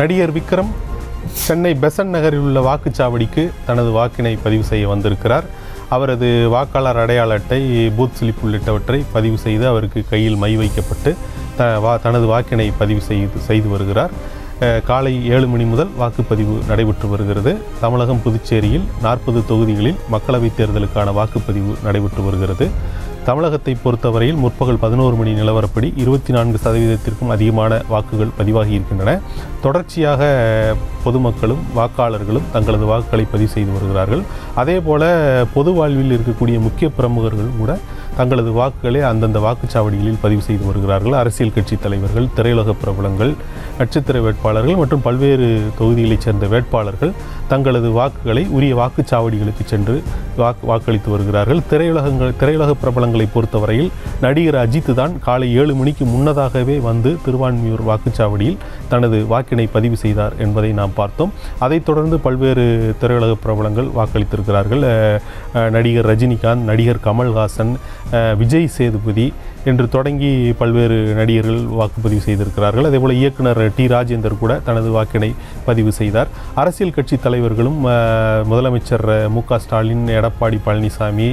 நடிகர் விக்ரம் சென்னை பெசன்ட் நகரில் உள்ள வாக்குச்சாவடிக்கு தனது வாக்கினை பதிவு செய்ய வந்திருக்கிறார். அவரது வாக்காளர் அடையாள அட்டை, பூத் ஸ்லிப் உள்ளிட்டவற்றை பதிவு செய்து அவருக்கு கையில் மை வைக்கப்பட்டு தனது வாக்கினை பதிவு செய்து வருகிறார். காலை 7 மணி முதல் வாக்குப்பதிவு நடைபெற்று வருகிறது. தமிழகம், புதுச்சேரியில் 40 தொகுதிகளில் மக்களவைத் தேர்தலுக்கான வாக்குப்பதிவு நடைபெற்று வருகிறது. தமிழகத்தை பொறுத்தவரையில் முற்பகல் 11 மணி நிலவரப்படி 24% அதிகமான வாக்குகள் பதிவாகி இருக்கின்றன. தொடர்ச்சியாக பொதுமக்களும் வாக்காளர்களும் தங்களது வாக்குகளை பதிவு செய்து வருகிறார்கள். அதேபோல பொது வாழ்வில் இருக்கக்கூடிய முக்கிய பிரமுகர்களும் கூட தங்களது வாக்குகளை அந்தந்த வாக்குச்சாவடிகளில் பதிவு செய்து வருகிறார்கள். அரசியல் கட்சி தலைவர்கள், திரையுலக பிரபலங்கள், நட்சத்திர வேட்பாளர்கள் மற்றும் பல்வேறு தொகுதிகளைச் சேர்ந்த வேட்பாளர்கள் தங்களது வாக்குகளை உரிய வாக்குச்சாவடிகளுக்கு சென்று வாக்களித்து வருகிறார்கள். திரையுலக பிரபலங்களை பொறுத்தவரையில் நடிகர் அஜித் தான் காலை 7 மணிக்கு முன்னதாகவே வந்து திருவான்மியூர் வாக்குச்சாவடியில் தனது வாக்கினை பதிவு செய்தார் என்பதை நாம் பார்த்தோம். அதைத் தொடர்ந்து பல்வேறு திரையுலக பிரபலங்கள் வாக்களித்திருக்கிறார்கள். நடிகர் ரஜினிகாந்த், நடிகர் கமல்ஹாசன், விஜய் சேதுபதி என்று தொடங்கி பல்வேறு நடிகர்கள் வாக்குப்பதிவு செய்திருக்கிறார்கள். அதேபோல் இயக்குனர் டி ராஜேந்தர் கூட தனது வாக்கினை பதிவு செய்தார். அரசியல் கட்சி தலைவர்களும் முதலமைச்சர் மு.க. ஸ்டாலின், எடப்பாடி பழனிசாமி,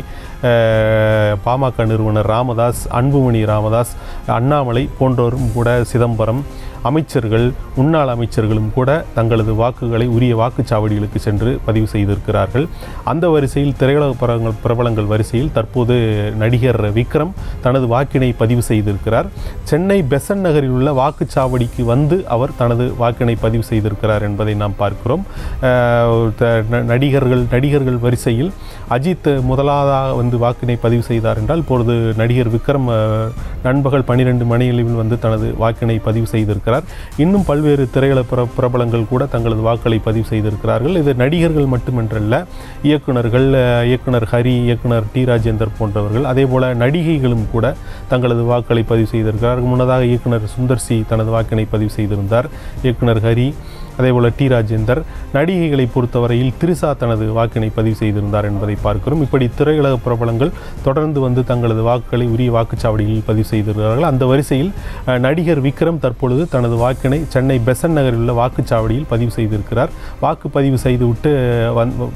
பாமக நிறுவனர் ராமதாஸ், அன்புமணி ராமதாஸ், அண்ணாமலை போன்றோரும் கூட, சிதம்பரம், அமைச்சர்கள், முன்னாள் அமைச்சர்களும் கூட தங்களது வாக்குகளை உரிய வாக்குச்சாவடிகளுக்கு சென்று பதிவு செய்திருக்கிறார்கள். அந்த வரிசையில் திரையுலக பிரபலங்கள் வரிசையில் தற்போது நடிகர் விக்ரம் தனது வாக்கினை பதிவு செய்திருக்கிறார். சென்னை பெசன்ட் நகரில் உள்ள வாக்குச்சாவடிக்கு வந்து அவர் தனது வாக்கினை பதிவு செய்திருக்கிறார் என்பதை நாம் பார்க்கிறோம். நடிகர்கள் வரிசையில் அஜித் முதலாவதாக வந்து வாக்கினை பதிவு செய்தார் என்றால், இப்பொழுது நடிகர் விக்ரம் நண்பகல் 12 மணியளவில் வந்து தனது வாக்கினை பதிவு செய்திருக்கிறார். இன்னும் பல்வேறு திரையுலக பிரபலங்கள் கூட தங்களது வாக்களை பதிவு செய்திருக்கிறார்கள். இது நடிகர்கள் மட்டுமன்றல்ல, இயக்குனர் ஹரி, இயக்குனர் டி ராஜேந்தர் போன்றவர்கள், அதே போல நடிகைகளும் கூட தங்களது வாக்களை பதிவு செய்திருக்கிறார்கள். முன்னதாக இயக்குனர் சுந்தர்சி தனது வாக்கினை பதிவு செய்திருந்தார். இயக்குனர் ஹரி, அதேபோல் டி ராஜேந்தர். நடிகைகளை பொறுத்தவரையில் திரிசா தனது வாக்கினை பதிவு செய்திருந்தார் என்பதை பார்க்கிறோம். இப்படி திரையுலக பிரபலங்கள் தொடர்ந்து வந்து தங்களது வாக்குகளை உரிய வாக்குச்சாவடிகளில் பதிவு செய்திருக்கிறார்கள். அந்த வரிசையில் நடிகர் விக்ரம் தற்பொழுது தனது வாக்கினை சென்னை பெசன்ட் நகரில் உள்ள வாக்குச்சாவடியில் பதிவு செய்திருக்கிறார். வாக்குப்பதிவு செய்துவிட்டு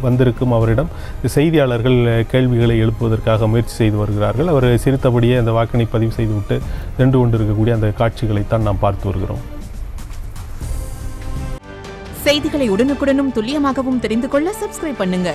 வந்திருக்கும் அவரிடம் செய்தியாளர்கள் கேள்விகளை எழுப்புவதற்காக முயற்சி செய்து வருகிறார்கள். அவர் சிரித்தபடியே அந்த வாக்கினை பதிவு செய்துவிட்டு சென்று கொண்டிருக்கக்கூடிய அந்த காட்சிகளைத்தான் நாம் பார்த்து வருகிறோம். செய்திகளை உடனுக்குடனும் துல்லியமாகவும் தெரிந்து கொள்ள சப்ஸ்கிரைப் பண்ணுங்க.